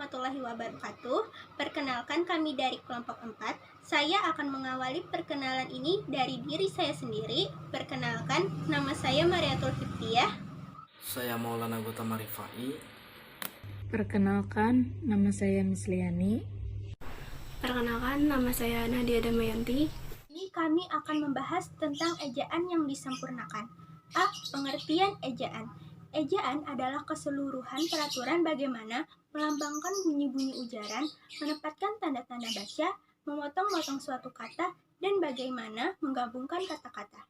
warahmatullahi wabarakatuh. Perkenalkan, kami dari kelompok 4. Saya akan mengawali perkenalan ini dari diri saya sendiri. Perkenalkan, nama saya Mariatul Fitiyah. Saya Maulana Gotama Rifai. Perkenalkan, nama saya Misliani. Perkenalkan, nama saya Nadia Damayanti. Ini kami akan membahas tentang ejaan yang disempurnakan. A. Pengertian ejaan. Ejaan adalah keseluruhan peraturan bagaimana melambangkan bunyi-bunyi ujaran, menempatkan tanda-tanda baca, memotong-motong suatu kata, dan bagaimana menggabungkan kata-kata.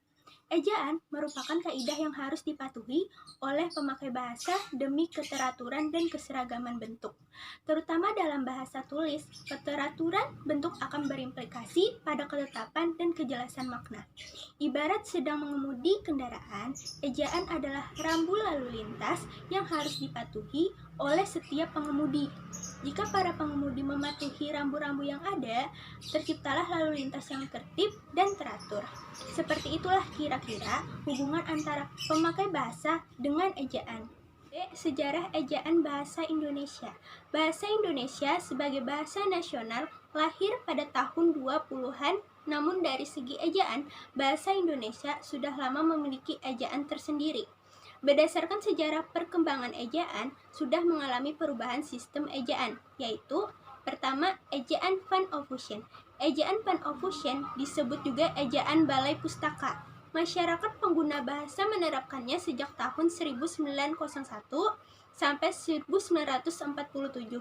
Ejaan merupakan kaidah yang harus dipatuhi oleh pemakai bahasa demi keteraturan dan keseragaman bentuk. Terutama dalam bahasa tulis, keteraturan bentuk akan berimplikasi pada ketetapan dan kejelasan makna. Ibarat sedang mengemudi kendaraan, ejaan adalah rambu lalu lintas yang harus dipatuhi oleh setiap pengemudi. Jika para pengemudi mematuhi rambu-rambu yang ada, terciptalah lalu lintas yang tertib dan teratur. Seperti itulah kira-kira hubungan antara pemakai bahasa dengan ejaan. B. Sejarah ejaan bahasa Indonesia. Bahasa Indonesia sebagai bahasa nasional lahir pada tahun 20-an, namun dari segi ejaan, bahasa Indonesia sudah lama memiliki ejaan tersendiri. Berdasarkan sejarah perkembangan ejaan, sudah mengalami perubahan sistem ejaan, yaitu pertama, ejaan Van Ophusen. Ejaan Van Ophusen disebut juga ejaan Balai Pustaka. Masyarakat pengguna bahasa menerapkannya sejak tahun 1901 sampai 1947.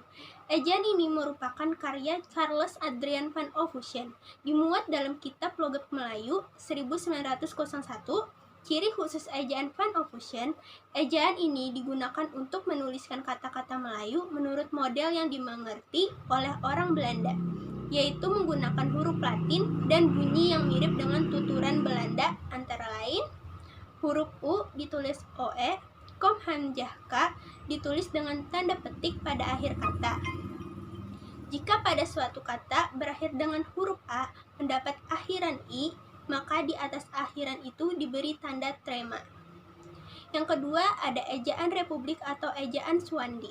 Ejaan ini merupakan karya Charles Adrian Van Ophusen, dimuat dalam kitab Logat Melayu 1901. Ciri khusus ejaan Van Ophusen, ejaan ini digunakan untuk menuliskan kata-kata Melayu menurut model yang dimengerti oleh orang Belanda, yaitu menggunakan huruf Latin dan bunyi yang mirip dengan tuturan Belanda, antara lain huruf U ditulis OE, kom hamzah K ditulis dengan tanda petik pada akhir kata. Jika pada suatu kata berakhir dengan huruf A mendapat akhiran I, maka di atas akhiran itu diberi tanda trema. Yang kedua, ada ejaan Republik atau ejaan Suwandi.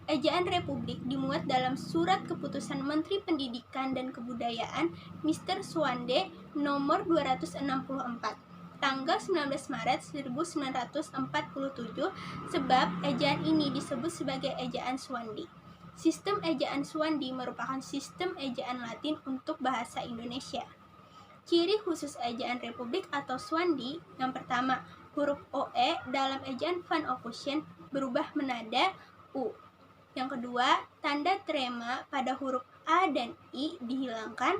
Ejaan Republik dimuat dalam surat keputusan Menteri Pendidikan dan Kebudayaan Mr. Suwande nomor 264 tanggal 19 Maret 1947, sebab ejaan ini disebut sebagai ejaan Suwandi. Sistem ejaan Suwandi merupakan sistem ejaan Latin untuk bahasa Indonesia. Ciri khusus ejaan Republik atau Suwandi, yang pertama, huruf OE dalam ejaan Van Ophusen berubah menada U. Yang kedua, tanda trema pada huruf A dan I dihilangkan.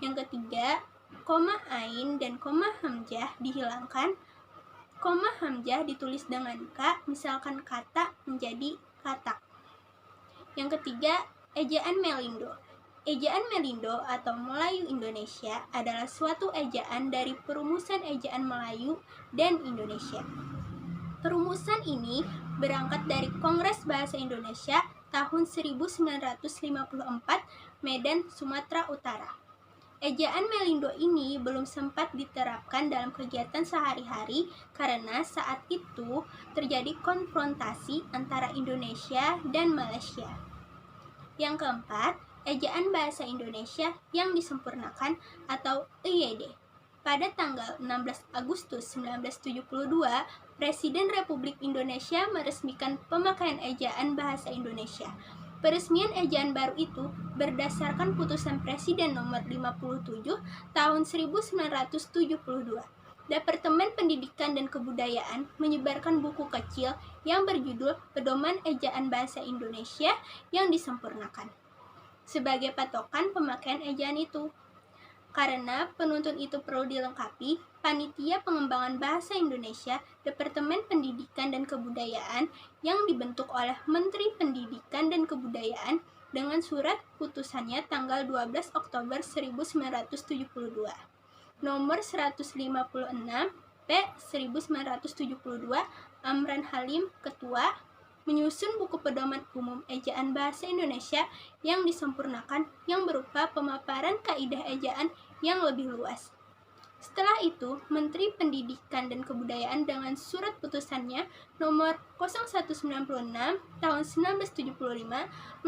Yang ketiga, koma ain dan koma hamzah dihilangkan. Koma hamzah ditulis dengan K, misalkan kata menjadi katak. Yang ketiga, ejaan Melindo. Ejaan Melindo atau Melayu Indonesia adalah suatu ejaan dari perumusan ejaan Melayu dan Indonesia. Perumusan ini berangkat dari Kongres Bahasa Indonesia tahun 1954, Medan, Sumatera Utara. Ejaan Melindo ini belum sempat diterapkan dalam kegiatan sehari-hari karena saat itu terjadi konfrontasi antara Indonesia dan Malaysia. Yang keempat, ejaan bahasa Indonesia yang disempurnakan atau EYD. Pada tanggal 16 Agustus 1972, Presiden Republik Indonesia meresmikan pemakaian ejaan bahasa Indonesia. Peresmian ejaan baru itu berdasarkan putusan Presiden nomor 57 tahun 1972. Departemen Pendidikan dan Kebudayaan menyebarkan buku kecil yang berjudul Pedoman Ejaan Bahasa Indonesia yang disempurnakan sebagai patokan pemakaian ejaan itu. Karena penuntun itu perlu dilengkapi, Panitia Pengembangan Bahasa Indonesia Departemen Pendidikan dan Kebudayaan yang dibentuk oleh Menteri Pendidikan dan Kebudayaan dengan surat putusannya tanggal 12 Oktober 1972 nomor 156 P 1972, Amran Halim Ketua, menyusun buku pedoman umum ejaan bahasa Indonesia yang disempurnakan yang berupa pemaparan kaidah ejaan yang lebih luas. Setelah itu, Menteri Pendidikan dan Kebudayaan dengan surat putusannya nomor 0196 tahun 1975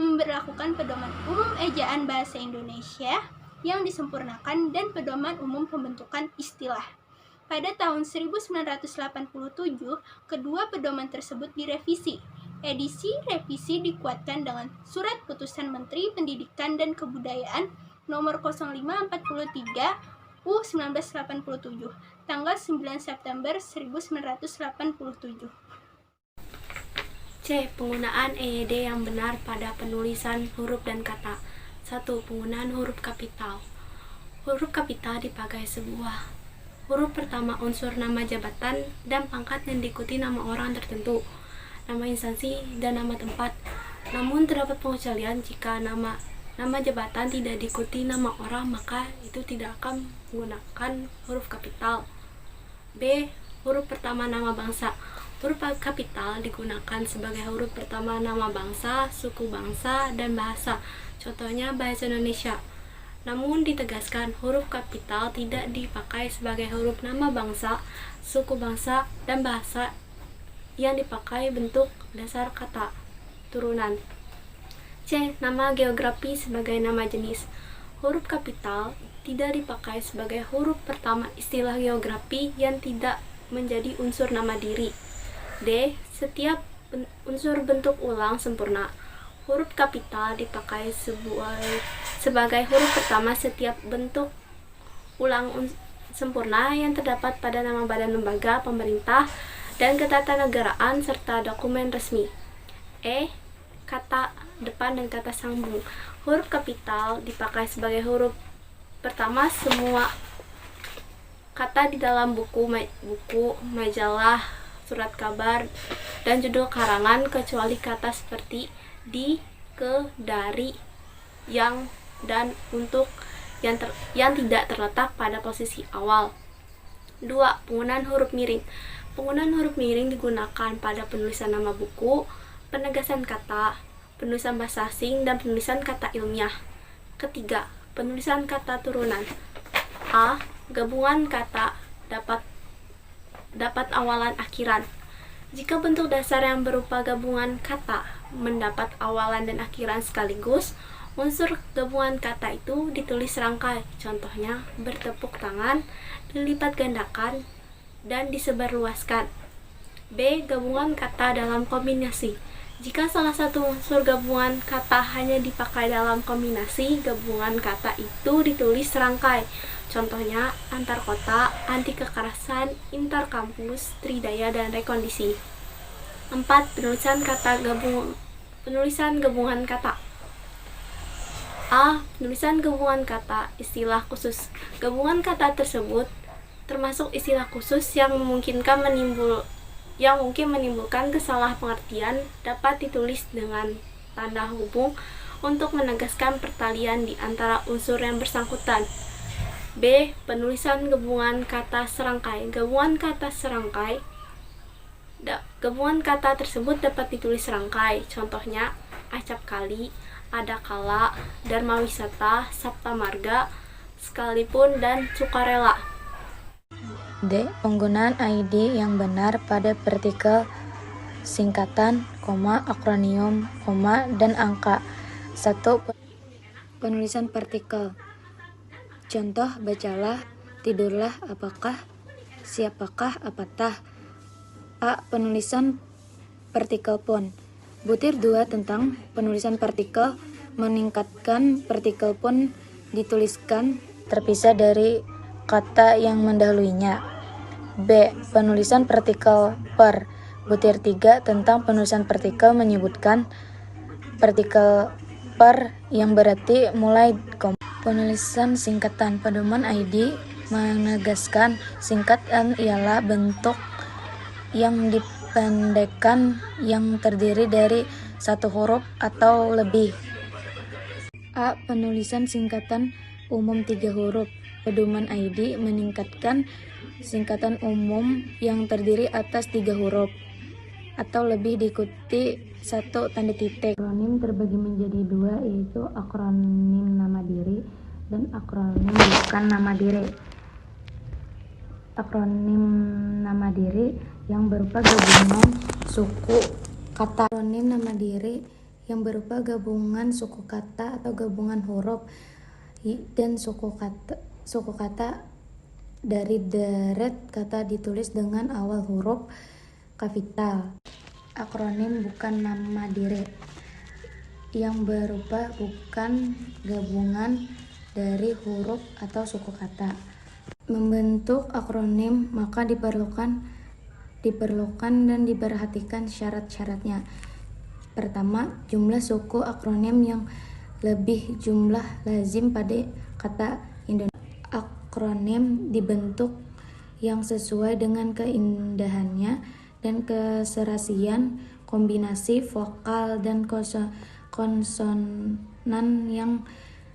memberlakukan pedoman umum ejaan bahasa Indonesia yang disempurnakan dan pedoman umum pembentukan istilah. Pada tahun 1987, kedua pedoman tersebut direvisi. Edisi revisi dikuatkan dengan surat putusan Menteri Pendidikan dan Kebudayaan nomor 0543 U1987 tanggal 9 September 1987. C. Penggunaan EYD yang benar pada penulisan huruf dan kata. 1. Penggunaan huruf kapital. Huruf kapital dipakai sebuah huruf pertama unsur nama jabatan dan pangkat yang diikuti nama orang tertentu, nama instansi, dan nama tempat. Namun terdapat pengecualian jika nama jabatan tidak diikuti nama orang, maka itu tidak akan menggunakan huruf kapital. B. Huruf pertama nama bangsa. Huruf kapital digunakan sebagai huruf pertama nama bangsa, suku bangsa, dan bahasa. Contohnya bahasa Indonesia. Namun ditegaskan huruf kapital tidak dipakai sebagai huruf nama bangsa, suku bangsa, dan bahasa yang dipakai bentuk dasar kata turunan. C. Nama geografi sebagai nama jenis. Huruf kapital tidak dipakai sebagai huruf pertama istilah geografi yang tidak menjadi unsur nama diri. D. Setiap unsur bentuk ulang sempurna. Huruf kapital dipakai sebagai huruf pertama setiap bentuk ulang sempurna yang terdapat pada nama badan lembaga, pemerintah, dan ketatanegaraan serta dokumen resmi. E. Kata depan dan kata sambung. Huruf kapital dipakai sebagai huruf pertama semua kata di dalam buku, majalah, surat kabar, dan judul karangan kecuali kata seperti di, ke, dari, yang, dan untuk yang tidak terletak pada posisi awal. 2. Penggunaan huruf miring. Penggunaan huruf miring digunakan pada penulisan nama buku, penegasan kata, penulisan bahasa asing, dan penulisan kata ilmiah. Ketiga, penulisan kata turunan. A. Gabungan kata dapat awalan akhiran. Jika bentuk dasar yang berupa gabungan kata mendapat awalan dan akhiran sekaligus, unsur gabungan kata itu ditulis serangkai. Contohnya, bertepuk tangan, dilipat gandakan, dan disebarluaskan. B. Gabungan kata dalam kombinasi. Jika salah satu unsur gabungan kata hanya dipakai dalam kombinasi, gabungan kata itu ditulis serangkai. Contohnya, antar kota, anti kekerasan, inter kampus, tridaya, dan rekondisi. 4. Penulisan gabungan kata. A. Penulisan gabungan kata istilah khusus. Gabungan kata tersebut termasuk istilah khusus yang mungkin menimbulkan kesalahpengertian, dapat ditulis dengan tanda hubung untuk menegaskan pertalian di antara unsur yang bersangkutan. B. Penulisan gabungan kata serangkai. Gabungan kata tersebut dapat ditulis serangkai. Contohnya, acap kali, ada kala, dharma wisata, sabta marga, sekalipun, dan sukarela. D. Penggunaan ID yang benar pada partikel, singkatan, koma, akronim, koma, dan angka. 1. Penulisan partikel. Contoh, bacalah, tidurlah, apakah, siapakah, apatah. A. Penulisan partikel pun. Butir 2 tentang penulisan partikel meningkatkan partikel pun dituliskan terpisah dari kata yang mendahulunya. B. Penulisan partikel per. Butir 3 tentang penulisan partikel menyebutkan partikel per yang berarti mulai koma. Penulisan singkatan. Pedoman ID menegaskan singkatan ialah bentuk yang dipendekkan yang terdiri dari satu huruf atau lebih. A. Penulisan singkatan umum 3 huruf. Pedoman ID meningkatkan singkatan umum yang terdiri atas 3 huruf atau lebih diikuti 1 tanda titik. Akronim terbagi menjadi 2, yaitu akronim nama diri dan akronim bukan nama diri. Akronim nama diri yang berupa gabungan suku kata. Akronim nama diri yang berupa gabungan suku kata atau gabungan huruf dan suku kata dari deret kata ditulis dengan awal huruf kapital. Akronim bukan nama diri yang berupa bukan gabungan dari huruf atau suku kata. Membentuk akronim maka diperlukan dan diperhatikan syarat-syaratnya. Pertama, jumlah suku akronim yang lebih jumlah lazim pada kata Indonesia. Akronim dibentuk yang sesuai dengan keindahannya dan keserasian kombinasi vokal dan konsonan yang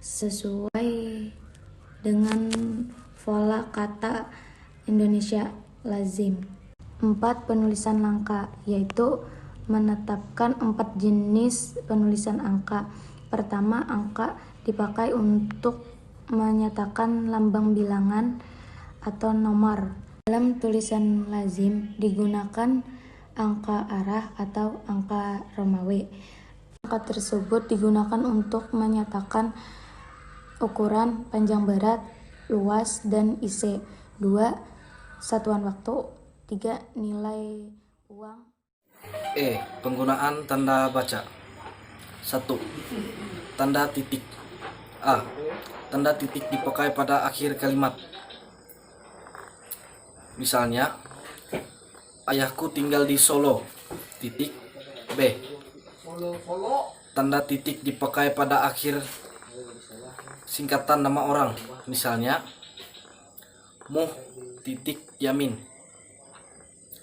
sesuai dengan pola kata Indonesia lazim. 4. Penulisan langka, yaitu menetapkan 4 jenis penulisan angka. Pertama, angka dipakai untuk menyatakan lambang bilangan atau nomor. Dalam tulisan lazim digunakan angka arah atau angka Romawi. Angka tersebut digunakan untuk menyatakan ukuran, panjang berat, luas, dan isi. 2. Satuan waktu. 3. Nilai uang. Penggunaan tanda baca. 1. Tanda titik. A. Tanda titik dipakai pada akhir kalimat. Misalnya, ayahku tinggal di Solo. Titik. B. Tanda titik dipakai pada akhir singkatan nama orang. Misalnya, Yamin.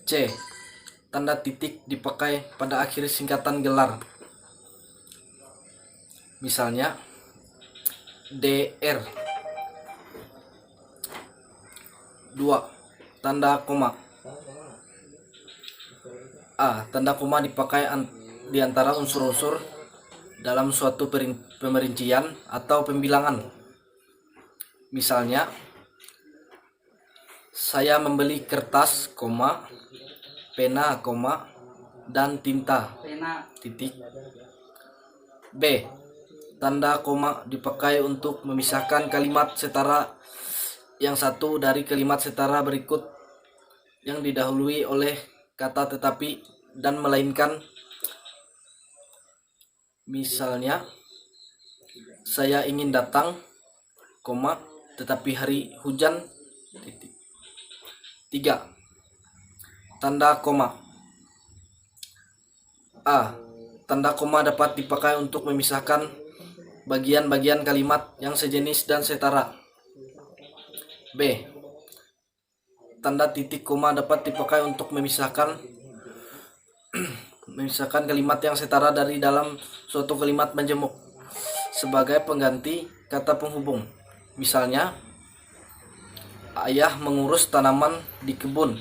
C. Tanda titik dipakai pada akhir singkatan gelar. Misalnya, DR. 2. Tanda koma. A. Tanda koma dipakai di antara unsur-unsur dalam suatu pemerincian atau pembilangan. Misalnya, saya membeli kertas, pena, dan tinta. Titik. B. Tanda koma dipakai untuk memisahkan kalimat setara yang satu dari kalimat setara berikut yang didahului oleh kata tetapi dan melainkan. Misalnya, saya ingin datang, tetapi hari hujan. Titik. 3. Tanda koma. A. Tanda koma dapat dipakai untuk memisahkan bagian-bagian kalimat yang sejenis dan setara. B. Tanda titik koma dapat dipakai untuk memisahkan kalimat yang setara dari dalam suatu kalimat majemuk sebagai pengganti kata penghubung. Misalnya, ayah mengurus tanaman di kebun.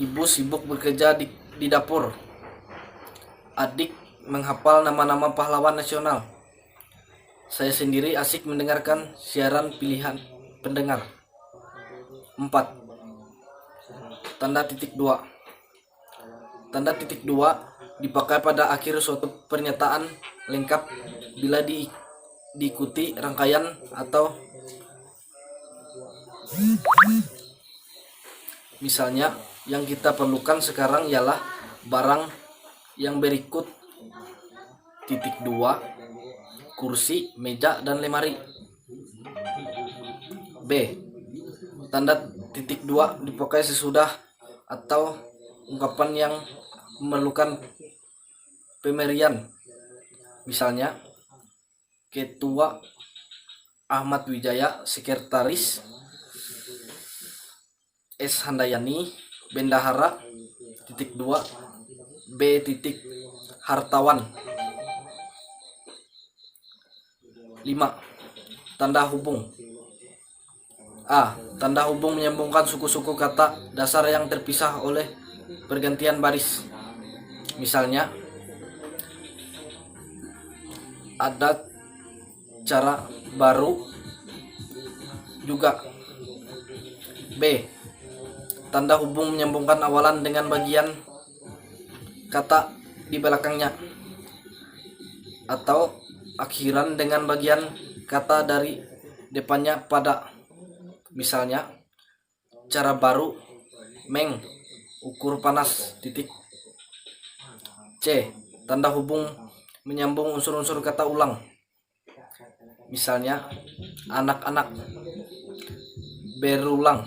Ibu sibuk bekerja di dapur. Adik menghafal nama-nama pahlawan nasional. Saya sendiri asik mendengarkan siaran pilihan pendengar. 4. Tanda titik 2. Tanda titik 2 dipakai pada akhir suatu pernyataan lengkap bila diikuti rangkaian atau misalnya, yang kita perlukan sekarang ialah barang yang berikut. Titik 2. Kursi, meja, dan lemari. B. Tanda titik 2 dipakai sesudah atau ungkapan yang memerlukan pemberian. Misalnya, Ketua Ahmad Wijaya, Sekretaris S. Handayani, Bendahara. Titik 2. B. Titik Hartawan. 5. Tanda hubung. A. Tanda hubung menyambungkan suku-suku kata dasar yang terpisah oleh pergantian baris. Misalnya, ada cara baru juga. B. Tanda hubung menyambungkan awalan dengan bagian kata di belakangnya, atau akhiran dengan bagian kata dari depannya pada. Misalnya, cara baru, meng, ukur panas, titik. C. Tanda hubung menyambung unsur-unsur kata ulang. Misalnya, anak-anak, berulang,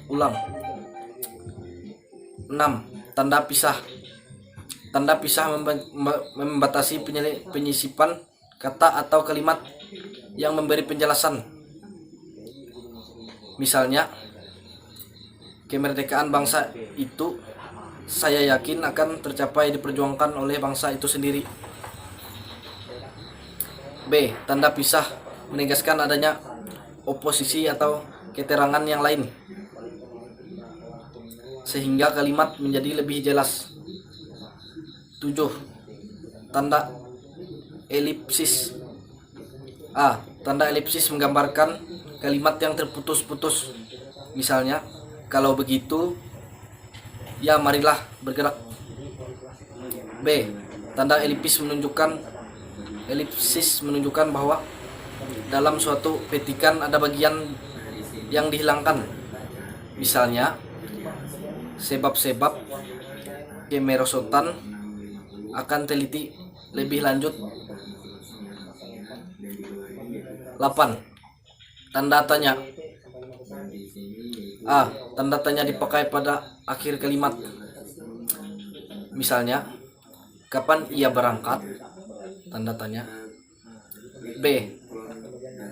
ulang. 6. Tanda pisah. Tanda pisah membatasi penyisipan kata atau kalimat yang memberi penjelasan. Misalnya, kemerdekaan bangsa itu saya yakin akan tercapai diperjuangkan oleh bangsa itu sendiri. B. Tanda pisah menegaskan adanya oposisi atau keterangan yang lain, sehingga kalimat menjadi lebih jelas. 7. Tanda elipsis. A. Tanda elipsis menggambarkan kalimat yang terputus-putus. Misalnya, kalau begitu, ya marilah bergerak. B. Tanda elipsis menunjukkan bahwa dalam suatu petikan ada bagian yang dihilangkan. Misalnya, sebab-sebab kemerosotan akan teliti lebih lanjut. 8. Tanda tanya. A. Tanda tanya dipakai pada akhir kalimat. Misalnya, kapan ia berangkat? Tanda tanya. B.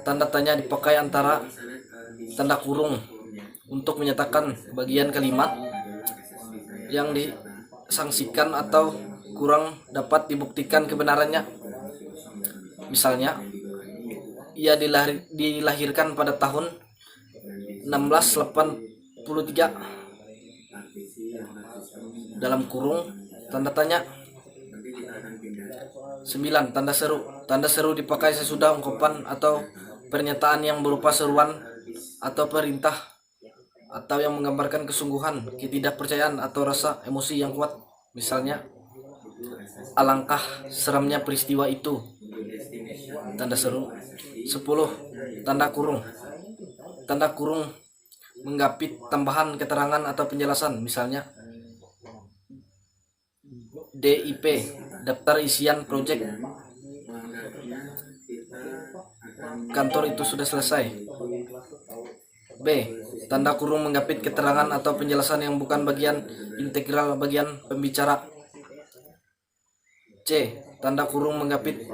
Tanda tanya dipakai antara tanda kurung untuk menyatakan bagian kalimat yang disangsikan atau kurang dapat dibuktikan kebenarannya. Misalnya, ia dilahirkan pada tahun 1683. Dalam kurung tanda tanya. 9. Tanda seru. Tanda seru dipakai sesudah ungkapan atau pernyataan yang berupa seruan atau perintah, atau yang menggambarkan kesungguhan, ketidakpercayaan atau rasa emosi yang kuat. Misalnya, alangkah seramnya peristiwa itu. Tanda seru. 10. Tanda kurung. Tanda kurung menggapit tambahan keterangan atau penjelasan. Misalnya, DIP, daftar isian proyek kantor itu sudah selesai. B. Tanda kurung menggapit keterangan atau penjelasan yang bukan bagian integral bagian pembicara. C. Tanda kurung menggapit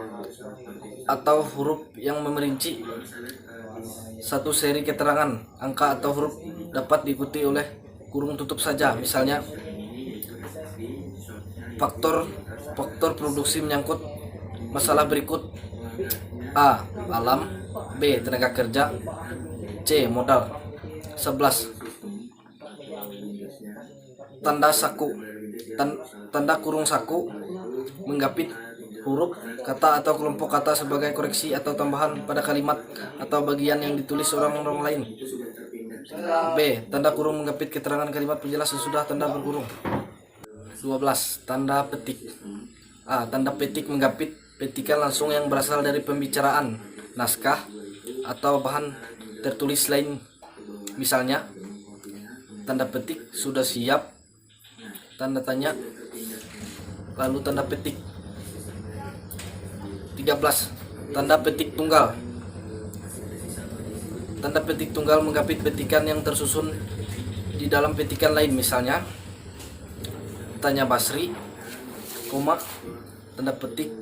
atau huruf yang memerinci satu seri keterangan, angka atau huruf dapat diikuti oleh kurung tutup saja. Misalnya, faktor produksi menyangkut masalah berikut. A. Alam. B. Tenaga kerja. C. Modal. 11. Tanda saku. Tanda kurung saku menggapit huruf, kata atau kelompok kata sebagai koreksi atau tambahan pada kalimat atau bagian yang ditulis orang lain. B. Tanda kurung menggapit keterangan kalimat penjelas sesudah tanda berkurung. 12. Tanda petik. A. Tanda petik menggapit petikan langsung yang berasal dari pembicaraan, naskah, atau bahan tertulis lain. Misalnya, tanda petik sudah siap, tanda tanya, lalu tanda petik. 13. Tanda petik tunggal. Tanda petik tunggal menggapit petikan yang tersusun di dalam petikan lain. Misalnya, tanya Basri, koma, tanda petik,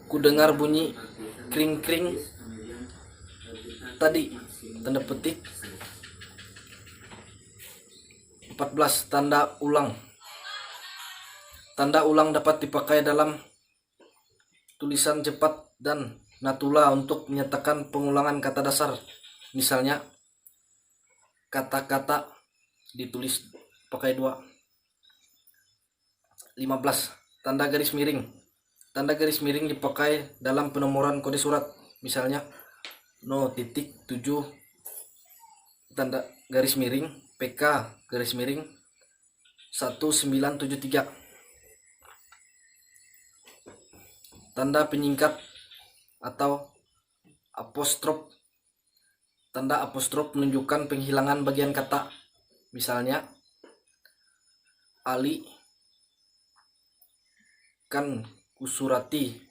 ku dengar bunyi kring-kring tadi, tanda petik. 14. Tanda ulang. Tanda ulang dapat dipakai dalam tulisan cepat dan natula untuk menyatakan pengulangan kata dasar. Misalnya, kata-kata ditulis pakai 2. 15. Tanda garis miring. Tanda garis miring dipakai dalam penomoran kode surat. Misalnya, 0.7 tanda garis miring PK garis miring 1973. Tanda penyingkat atau apostrof. Tanda apostrof menunjukkan penghilangan bagian kata. Misalnya, Ali kan kusurati